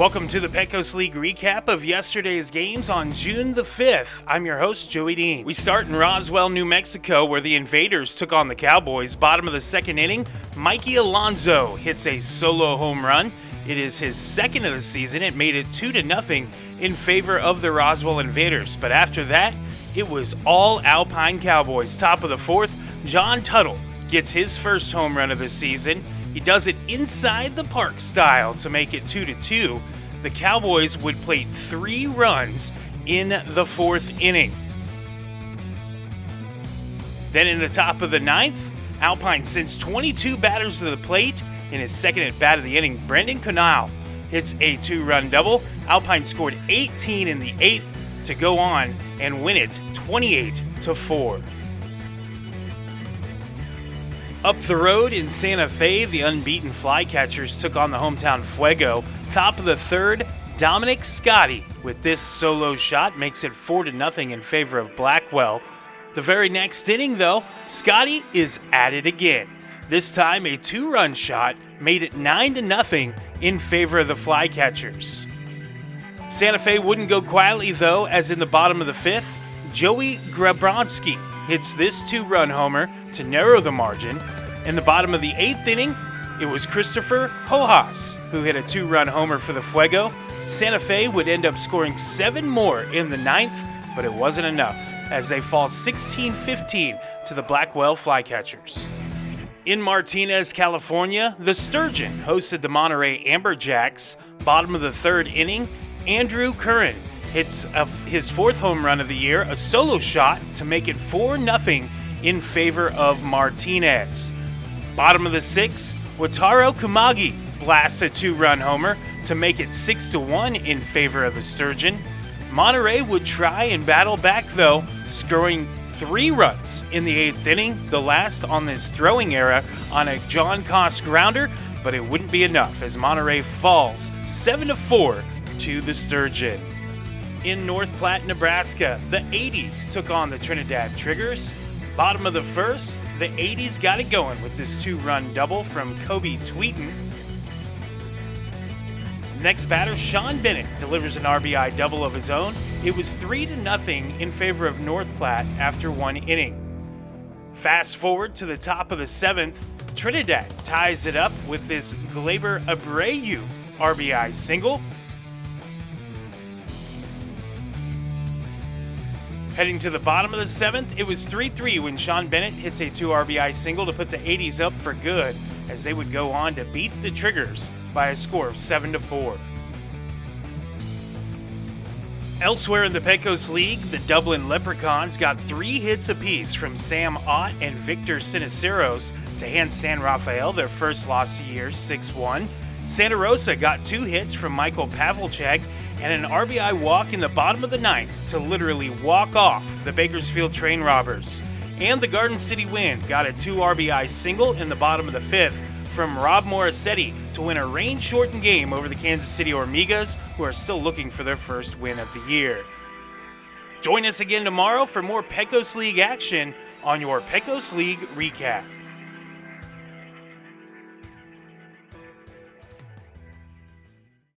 Welcome to the Pecos League recap of yesterday's games on June the 5th. I'm your host, Joey Dean. We start in Roswell, New Mexico, where the Invaders took on the Cowboys. Bottom of the second inning, Mikey Alonso hits a solo home run. It is his second of the season. It made it 2-0 in favor of the Roswell Invaders. But after that, it was all Alpine Cowboys. Top of the fourth, John Tuttle gets his first home run of the season. He does it inside the park style to make it 2-2. The Cowboys would plate 3 runs in the fourth inning. Then in the top of the ninth, Alpine sends 22 batters to the plate. In his second at bat of the inning, Brendan Canal hits a 2-run double. Alpine scored 18 in the 8th to go on and win it 28-4. Up the road in Santa Fe, the unbeaten Flycatchers took on the hometown Fuego. Top of the third, Dominic Scotti with this solo shot makes it 4-0 in favor of Blackwell. The very next inning, though, Scotti is at it again. This time, a 2-run shot made it 9-0 in favor of the Flycatchers. Santa Fe wouldn't go quietly, though, as in the bottom of the fifth, Joey Grabronski hits this 2-run homer to narrow the margin. In the bottom of the 8th inning, it was Christopher Hojas who hit a 2-run homer for the Fuego. Santa Fe would end up scoring 7 more in the 9th, but it wasn't enough as they fall 16-15 to the Blackwell Flycatchers. In Martinez, California, the Sturgeon hosted the Monterey Amberjacks. Bottom of the third inning, Andrew Curran hits his 4th home run of the year, a solo shot to make it 4-0 in favor of Martinez. Bottom of the 6th, Wataru Kumagi blasts a 2-run homer to make it 6-1 in favor of the Sturgeon. Monterey would try and battle back, though, scoring 3 runs in the 8th inning, the last on this throwing era, on a John Koss grounder, but it wouldn't be enough as Monterey falls 7-4 to the Sturgeon. In North Platte, Nebraska, the 80s took on the Trinidad Triggers. Bottom of the first, the 80s got it going with this 2-run double from Kobe Tweeten. Next batter, Sean Bennett delivers an RBI double of his own. It was 3-0 in favor of North Platte after 1 inning. Fast forward to the top of the 7th, Trinidad ties it up with this Gleyber Abreu RBI single. Heading to the bottom of the 7th, it was 3-3 when Sean Bennett hits a 2 RBI single to put the 80s up for good as they would go on to beat the Triggers by a score of 7-4. Elsewhere in the Pecos League, the Dublin Leprechauns got 3 hits apiece from Sam Ott and Victor Siniceros to hand San Rafael their first loss of the year, 6-1. Santa Rosa got 2 hits from Michael Pavlicek and an RBI walk in the bottom of the 9th to literally walk off the Bakersfield Train Robbers. And the Garden City Wind got a 2 RBI single in the bottom of the 5th from Rob Morissetti to win a rain-shortened game over the Kansas City Hormigas, who are still looking for their first win of the year. Join us again tomorrow for more Pecos League action on your Pecos League recap.